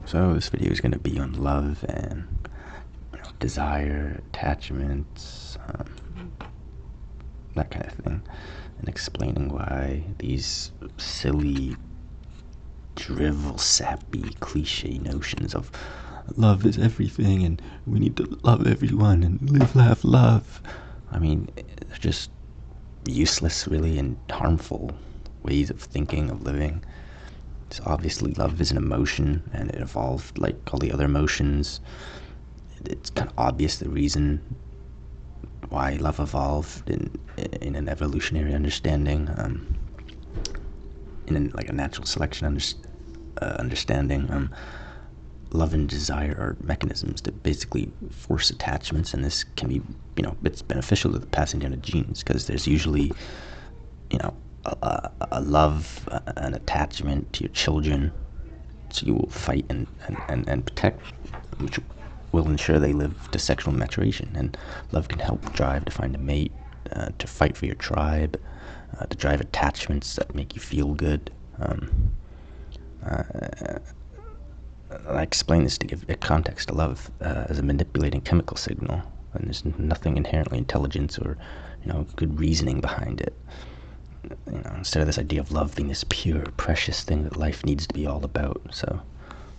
So this video is going to be on love and desire, attachments, that kind of thing, and explaining why these silly, drivel, sappy, cliche notions of love is everything and we need to love everyone and live, laugh, love. I mean, they're just useless, really, and harmful ways of thinking, of living. So obviously love is an emotion and it evolved like all the other emotions. It's kind of obvious the reason why love evolved in an evolutionary understanding, like a natural selection understanding. Love and desire are mechanisms that basically force attachments, and this can be, it's beneficial to the passing down of genes because there's usually, a love, an attachment to your children, so you will fight and protect, which will ensure they live to sexual maturation. And love can help drive to find a mate, to fight for your tribe, to drive attachments that make you feel good. I explain this to give a context to love as a manipulating chemical signal, and there's nothing inherently intelligent or, good reasoning behind it. Instead of this idea of love being this pure, precious thing that life needs to be all about. So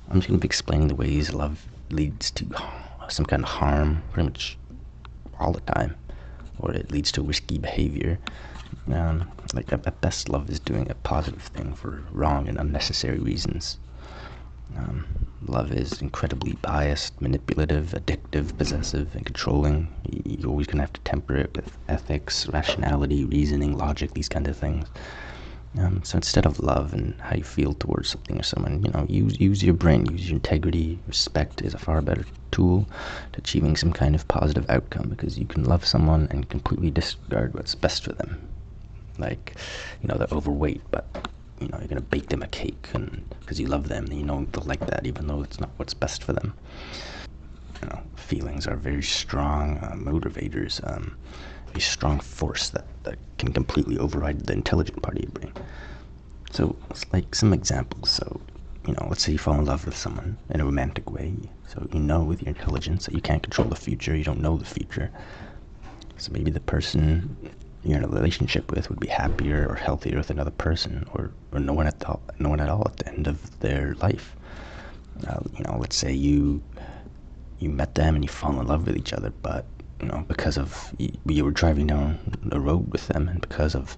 I'm just going to be explaining the ways love leads to some kind of harm pretty much all the time, or it leads to risky behavior. Like at best, love is doing a positive thing for wrong and unnecessary reasons. Love is incredibly biased, manipulative, addictive, possessive, and controlling. You're always going to have to temper it with ethics, rationality, reasoning, logic, these kind of things. So instead of love and how you feel towards something or someone, use your brain, use your integrity. Respect is a far better tool to achieving some kind of positive outcome, because you can love someone and completely disregard what's best for them. Like, they're overweight, but you're going to bake them a cake and because you love them, and they'll like that even though it's not what's best for them. Feelings are very strong motivators, a strong force that can completely override the intelligent part of your brain. So it's like some examples. So let's say you fall in love with someone in a romantic way. So with your intelligence that you can't control the future, you don't know the future. So maybe the person you're in a relationship with would be happier or healthier with another person, or no one at all at the end of their life. Let's say you met them and you fall in love with each other, but because of you were driving down the road with them, and because of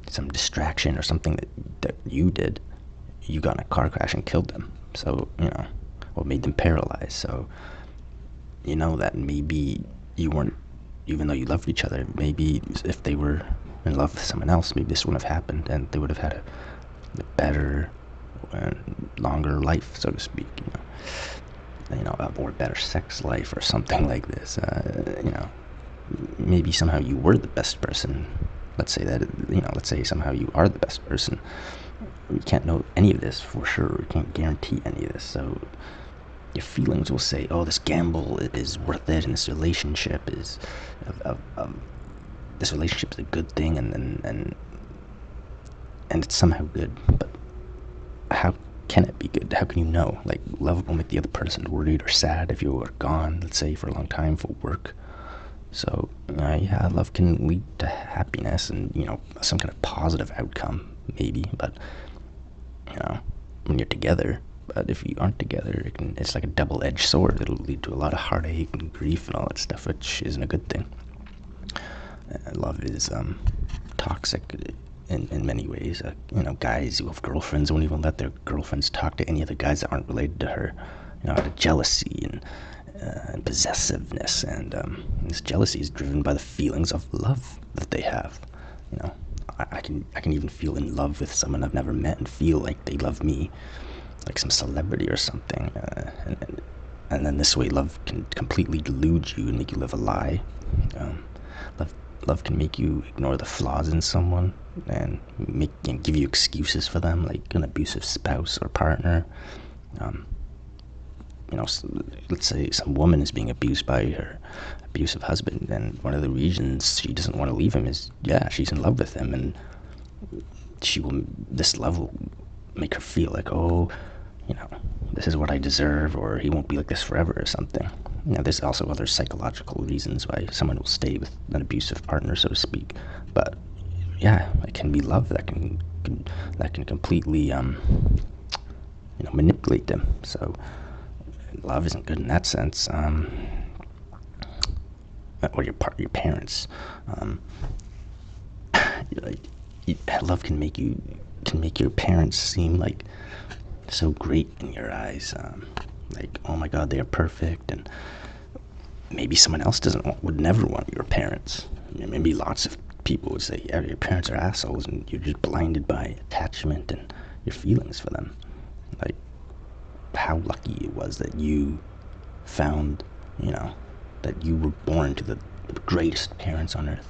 some distraction or something that you did, you got in a car crash and killed them. So or made them paralyzed. So that maybe you weren't, even though you loved each other, maybe if they were in love with someone else, maybe this wouldn't have happened, and they would have had a better and longer life, so to speak. Or a better sex life or something like this. Maybe somehow you were the best person. Let's say that, let's say somehow you are the best person. We can't know any of this for sure. We can't guarantee any of this. So your feelings will say, oh, this gamble is worth it, and this relationship is this relationship is a good thing, and it's somehow good. But how can it be good? How can you know? Like, love will make the other person worried or sad if you are gone, let's say, for a long time for work. So yeah, love can lead to happiness and some kind of positive outcome, maybe. But when you're together. But if you aren't together, it's like a double-edged sword. It'll lead to a lot of heartache and grief and all that stuff, which isn't a good thing. Love is toxic in many ways. Guys who have girlfriends won't even let their girlfriends talk to any other guys that aren't related to her. Out of jealousy and possessiveness, and this jealousy is driven by the feelings of love that they have. I can even feel in love with someone I've never met and feel like they love me, like some celebrity or something, and then this way love can completely delude you and make you live a lie. Love can make you ignore the flaws in someone and give you excuses for them, like an abusive spouse or partner. Let's say some woman is being abused by her abusive husband, and one of the reasons she doesn't want to leave him is, she's in love with him, and this love will make her feel like, this is what I deserve, or he won't be like this forever, or something. There's also other psychological reasons why someone will stay with an abusive partner, so to speak. But yeah, it can be love that can completely manipulate them. So love isn't good in that sense. Or your parents. Like, love can make your parents seem like so great in your eyes. Like, oh my God, they are perfect, and maybe someone else would never want your parents. Maybe lots of people would say, yeah, your parents are assholes, and you're just blinded by attachment and your feelings for them. Like, how lucky it was that you found, that you were born to the greatest parents on earth.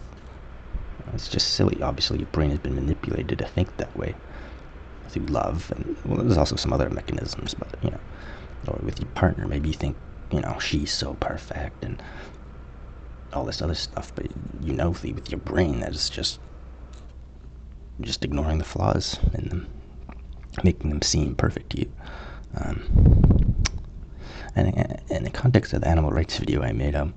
It's just silly. Obviously, your brain has been manipulated to think that way through love, and there's also some other mechanisms, but or with your partner, maybe you think, she's so perfect and all this other stuff, but with your brain that is just ignoring the flaws in them, making them seem perfect to you. And in the context of the animal rights video I made, I'd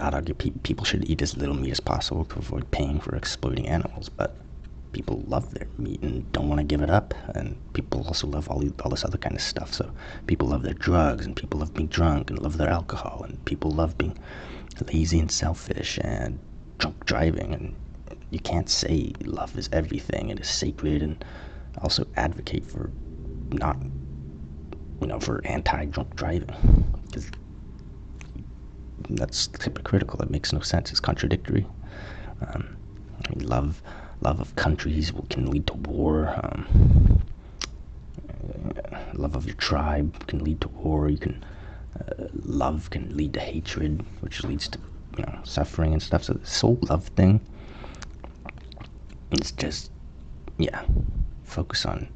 argue people should eat as little meat as possible to avoid paying for exploiting animals, but people love their meat and don't want to give it up, and people also love all this other kind of stuff. So people love their drugs, and people love being drunk, and love their alcohol, and people love being lazy and selfish and drunk driving. And you can't say love is everything and is sacred, and also advocate for not, for anti-drunk driving, because that's hypocritical. It makes no sense. It's contradictory. Love of countries can lead to war. Love of your tribe can lead to war. Love can lead to hatred, which leads to suffering and stuff. So this whole love thing, it's just focus on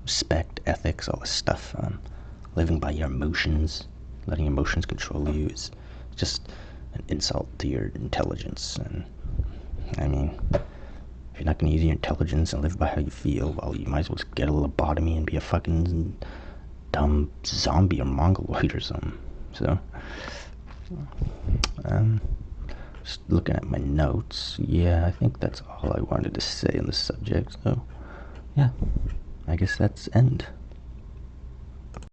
respect, ethics, all this stuff. Living by your emotions, letting emotions control you is just an insult to your intelligence. And I mean, if you're not going to use your intelligence and live by how you feel, well, you might as well just get a lobotomy and be a fucking dumb zombie or mongoloid or something. So, just looking at my notes, I think that's all I wanted to say on this subject. So, I guess that's end.